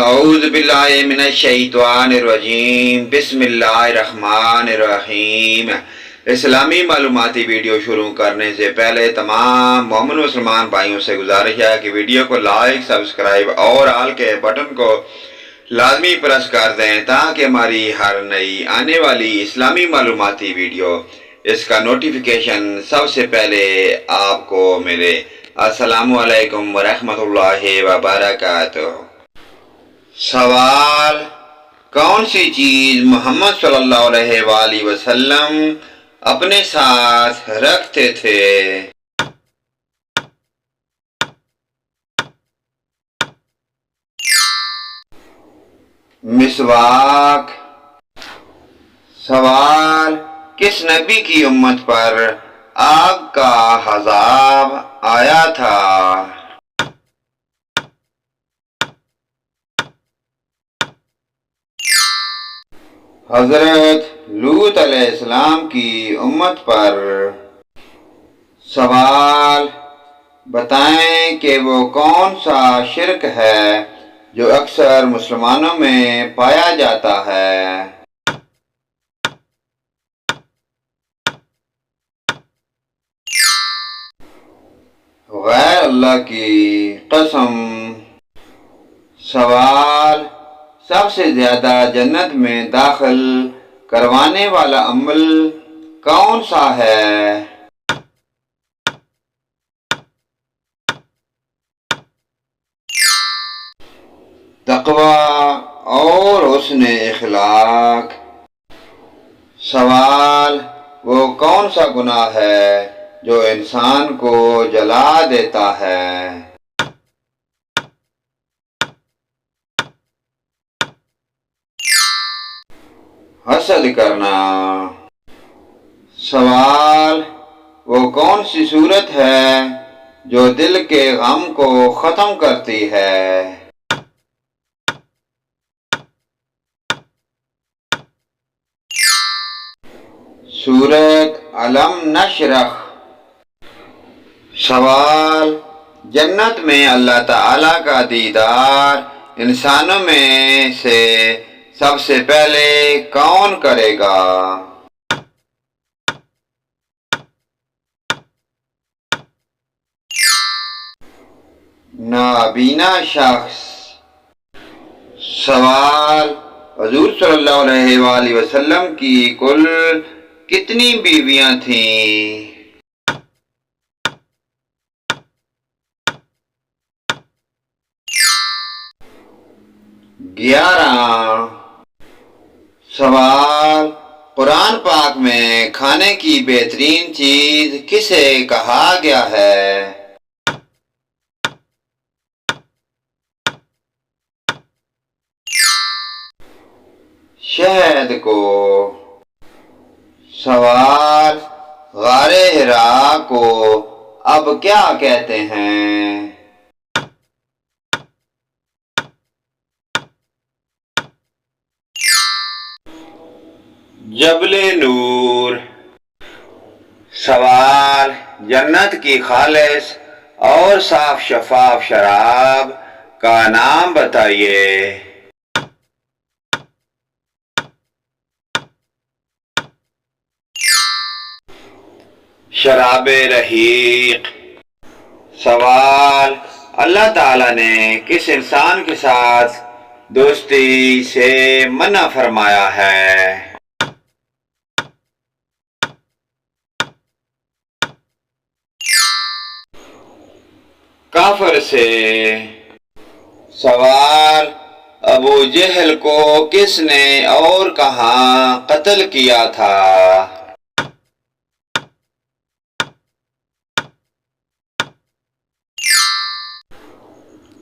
اعوذ باللہ من الشیطان الرجیم بسم اللہ الرحمن الرحیم۔ اسلامی معلوماتی ویڈیو شروع کرنے سے پہلے تمام مومن مسلمان بھائیوں سے گزارش ہے کہ ویڈیو کو لائک، سبسکرائب اور آل کے بٹن کو لازمی پریس کر دیں تاکہ ہماری ہر نئی آنے والی اسلامی معلوماتی ویڈیو اس کا نوٹیفیکیشن سب سے پہلے آپ کو ملے۔ السلام علیکم ورحمۃ اللہ وبرکاتہ۔ سوال: کون سی چیز محمد صلی اللہ علیہ وآلہ وسلم اپنے ساتھ رکھتے تھے؟ مسواک۔ سوال: کس نبی کی امت پر آگ کا عذاب آیا تھا؟ حضرت لوط علیہ السلام کی امت پر۔ سوال: بتائیں کہ وہ کون سا شرک ہے جو اکثر مسلمانوں میں پایا جاتا ہے؟ غیر اللہ کی قسم۔ سوال: سب سے زیادہ جنت میں داخل کروانے والا عمل کون سا ہے؟ تقوی اور حسن اخلاق۔ سوال: وہ کون سا گناہ ہے جو انسان کو جلا دیتا ہے؟ حسد کرنا۔ سوال: وہ کون سی صورت ہے جو دل کے غم کو ختم کرتی ہے؟ سورۃ علم نشرح۔ سوال: جنت میں اللہ تعالیٰ کا دیدار انسانوں میں سے سب سے پہلے کون کرے گا؟ نابینا شخص۔ سوال: حضور صلی اللہ علیہ وآلہ وسلم کی کل کتنی بیویاں تھیں؟ 11۔ سوال: قرآن پاک میں کھانے کی بہترین چیز کسے کہا گیا ہے؟ شہد کو۔ سوال: غار حرا کو اب کیا کہتے ہیں؟ جبل نور۔ سوال: جنت کی خالص اور صاف شفاف شراب کا نام بتائیے۔ شراب رحیق۔ سوال: اللہ تعالیٰ نے کس انسان کے ساتھ دوستی سے منع فرمایا ہے؟ کافر سے۔ سوال: ابو جہل کو کس نے اور کہاں قتل کیا تھا؟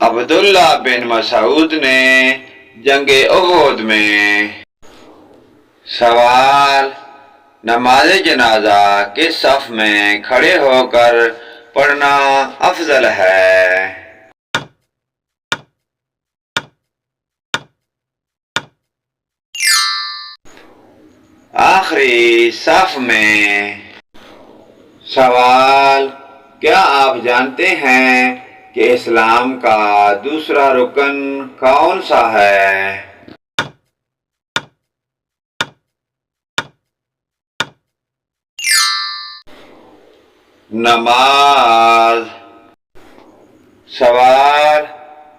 عبداللہ بن مسعود نے جنگ احد میں۔ سوال: نماز جنازہ کس صف میں کھڑے ہو کر پڑھنا افضل ہے؟ آخری صف میں۔ سوال: کیا آپ جانتے ہیں کہ اسلام کا دوسرا رکن کون سا ہے؟ نماز۔ سوال: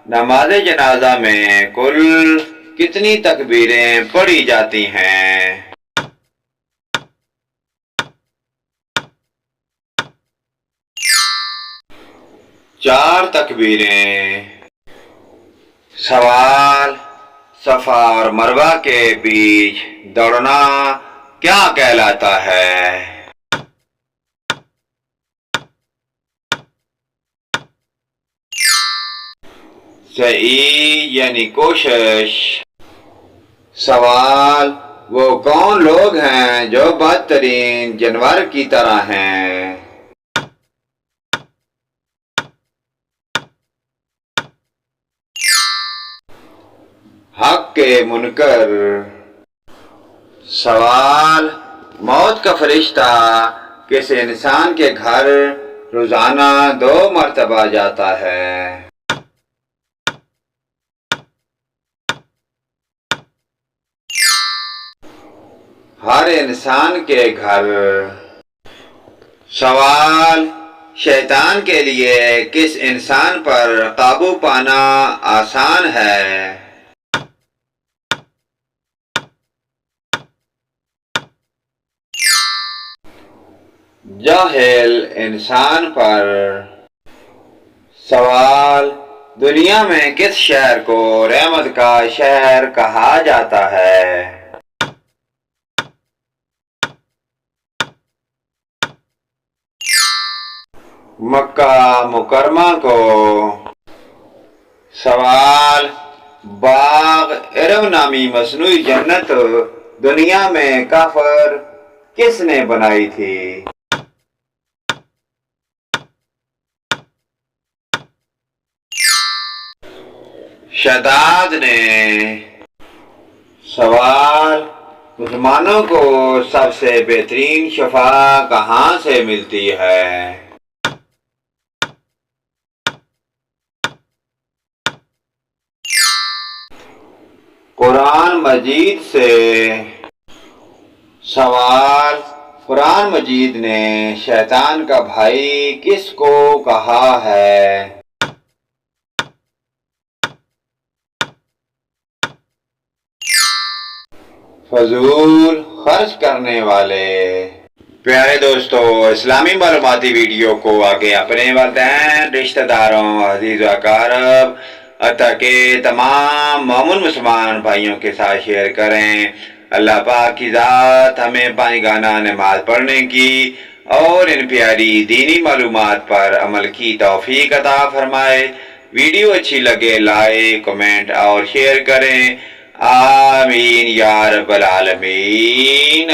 نماز جنازہ میں کل کتنی تکبیریں پڑھی جاتی ہیں؟ 4 تکبیریں۔ سوال: صفا اور مروہ کے بیچ دوڑنا کیا کہلاتا ہے؟ سعی یعنی کوشش۔ سوال: وہ کون لوگ ہیں جو بدترین جانور کی طرح ہیں؟ حق کے منکر۔ سوال: موت کا فرشتہ کس انسان کے گھر روزانہ 2 مرتبہ جاتا ہے؟ ہر انسان کے گھر۔ سوال: شیطان کے لیے کس انسان پر قابو پانا آسان ہے؟ جاہل انسان پر۔ سوال: دنیا میں کس شہر کو رحمت کا شہر کہا جاتا ہے؟ مکہ مکرمہ کو۔ سوال: باغ ارم نامی مصنوعی جنت دنیا میں کافر کس نے بنائی تھی؟ شداد نے۔ سوال: مسلمانوں کو سب سے بہترین شفا کہاں سے ملتی ہے؟ قرآن مجید سے۔ سوال: قرآن مجید نے شیطان کا بھائی کس کو کہا ہے؟ فضول خرچ کرنے والے۔ پیارے دوستو، اسلامی معلوماتی ویڈیو کو آگے اپنے والدین، رشتہ داروں، عزیز و اقارب حتیٰ کہ تمام مومن مسلمان بھائیوں کے ساتھ شیئر کریں۔ اللہ پاک کی ذات ہمیں 5 گانا نماز پڑھنے کی اور ان پیاری دینی معلومات پر عمل کی توفیق عطا فرمائے۔ ویڈیو اچھی لگے لائک، کمنٹ اور شیئر کریں۔ آمین یا رب العالمین۔